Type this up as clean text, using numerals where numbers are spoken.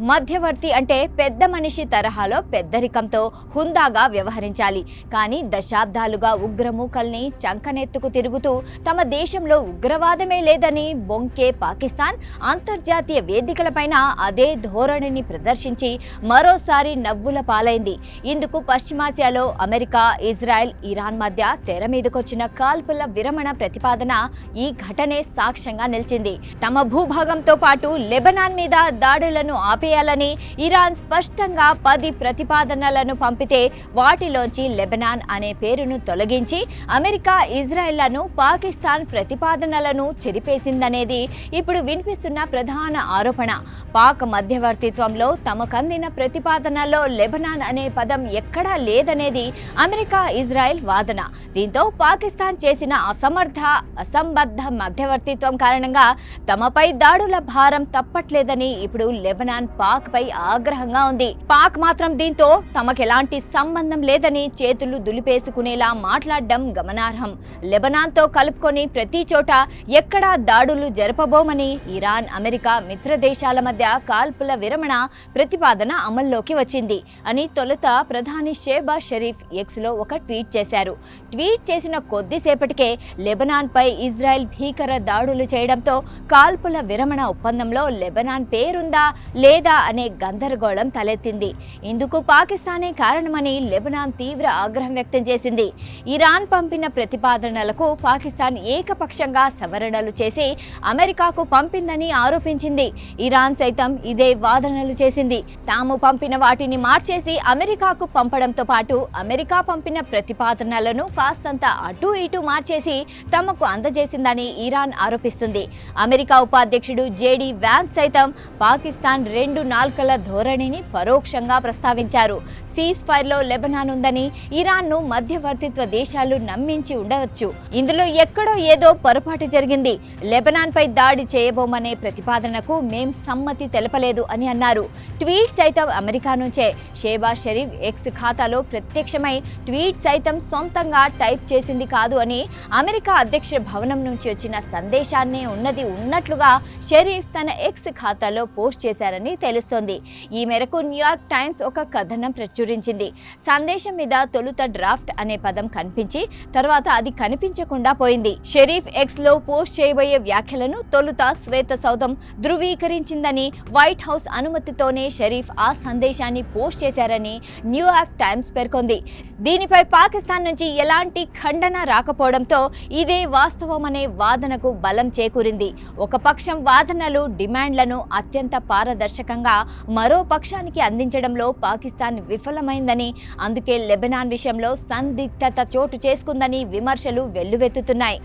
మధ్యవర్తి అంటే పెద్ద మనిషి తరహాలో పెద్దరికంతో హుందాగా వ్యవహరించాలి. కానీ దశాబ్దాలుగా ఉగ్రమూకల్ని చంకనెత్తుకు తిరుగుతూ తమ దేశంలో ఉగ్రవాదమే లేదని బొంకే పాకిస్తాన్ అంతర్జాతీయ వేదికలపైన అదే ధోరణిని ప్రదర్శించి మరోసారి నవ్వుల పాలైంది. ఇందుకు పశ్చిమాసియాలో అమెరికా, ఇజ్రాయెల్, ఇరాన్ మధ్య తెర మీదకొచ్చిన కాల్పుల విరమణ ప్రతిపాదన ఈ ఘటనే సాక్ష్యంగా నిలిచింది. తమ భూభాగంతో పాటు లెబనాన్ మీద దాడులను ఆపేయాలని ఇరాన్ స్పష్టంగా 10 ప్రతిపాదనలను పంపితే వాటిలోంచి లెబనాన్ అనే పేరును తొలగించి అమెరికా, ఇజ్రాయెల్లను పాకిస్తాన్ ప్రతిపాదనలను చెరిపేసిందనేది ఇప్పుడు వినిపిస్తున్న ప్రధాన ఆరోపణ. పాక్ మధ్యవర్తిత్వంలో తమకందిన ప్రతిపాదనలో లెబనాన్ అనే పదం ఎక్కడా లేదనేది అమెరికా, ఇజ్రాయెల్ వాదన. దీంతో పాకిస్తాన్ చేసిన అసంబద్ధ మధ్యవర్తిత్వం కారణంగా తమపై దాడుల భారం తప్పట్లేదని ఇప్పుడు లెబనాన్ పాక్ పై ఆగ్రహంగా ఉంది. పాక్ మాత్రం దీంతో తమకెలాంటి సంబంధం లేదని చేతులు దులిపేసుకునేలా మాట్లాడడం గమనార్హం. లెబనాన్ తో కలుపుకొని ప్రతి చోట ఎక్కడా దాడులు జరపబోమని ఇరాన్, అమెరికా మిత్ర దేశాల మధ్య కాల్పుల విరమణ ప్రతిపాదన అమల్లోకి వచ్చింది అని తొలుత ప్రధాని షేబాజ్ షరీఫ్ ఎక్స్ లో ఒక ట్వీట్ చేశారు. ట్వీట్ చేసిన కొద్దిసేపటికే లెబనాన్ పై ఇజ్రాయెల్ భీకర దాడులు చేయడంతో కాల్పుల విరమణ ఒప్పందంలో లెబనాన్ పేరుందా లేదా అనే గందరగోళం తలెత్తింది. ఇందుకు పాకిస్తానే కారణమని లెబనాన్ తీవ్ర ఆగ్రహం వ్యక్తం చేసింది. ఇరాన్ పంపిన ప్రతిపాదనలకు పాకిస్తాన్ ఏకపక్షంగా సవరణలు చేసి అమెరికాకు పంపిందని ఆరోపించింది. ఇరాన్ సైతం ఇదే వాదనలు చేసింది. తాము పంపిన వాటిని మార్చేసి అమెరికాకు పంపడంతో పాటు అమెరికా పంపిన ప్రతిపాదనలను కాస్తంత అటు ఇటు మార్చేసి తమకు అందజేసిందని ఇరాన్ ఆరోపిస్తుంది. అమెరికా ఉపాధ్యక్షుడు జేడీ వ్యాన్స్ సైతం పాకిస్తాన్ 2 నాల్కల ధోరణిని పరోక్షంగా ప్రస్తావించారు. సీజ్ ఫైర్ లో లెబనాన్ ఉందని ఇరాన్ను మధ్యవర్తిత్వ దేశాలు నమ్మించి ఉండవచ్చు. ఇందులో ఎక్కడో ఏదో పొరపాటు జరిగింది. లెబనాన్ పై దాడి చేయబోమనే ప్రతిపాదనకు మేం సమ్మతి తెలపలేదు అని అన్నారు. ట్వీట్ సైతం అమెరికా నుంచే. షేబాజ్ షరీఫ్ ఎక్స్ ఖాతాలో ప్రత్యక్షమై ట్వీట్ సైతం సొంతంగా టైప్ చేసింది కాదు అని అమెరికా అధ్యక్ష భవనం నుంచి వచ్చిన సందేశాన్నే ఉన్నది ఉన్నట్లుగా షరీఫ్ తన ఎక్స్ ఖాతాలో పోస్ట్ చేశారని తెలుస్తోంది. ఈ మేరకు న్యూయార్క్ టైమ్స్ ఒక కథనం ప్రచురించింది. సందేశం మీద తొలుత డ్రాఫ్ట్ అనే పదం కనిపించి తర్వాత అది కనిపించకుండా పోయింది. షరీఫ్ ఎక్స్ లో పోస్ట్ చేయబోయే వ్యాఖ్యలను తొలుత శ్వేత సౌధం ధృవీకరించిందని, వైట్ హౌస్ అనుమతితోనే షరీఫ్ ఆ సందేశాన్ని పోస్ట్ చేశారని న్యూయార్క్ టైమ్స్ పేర్కొంది. దీనిపై పాకిస్తాన్ నుంచి ఎలాంటి ఖండన రాకపోవడంతో ఇదే వాస్తవమనే వాదనకు బలం చేకూరింది. ఒక పక్షం వాదనలు, డిమాండ్లను అత్యంత పారదర్శకంగా మరో పక్షానికి అందించడంలో పాకిస్తాన్ విఫలమైందని, అందుకే లెబనాన్ విషయంలో సందిగ్ధత చోటు చేసుకుందని విమర్శలు వెల్లువెత్తుతున్నాయి.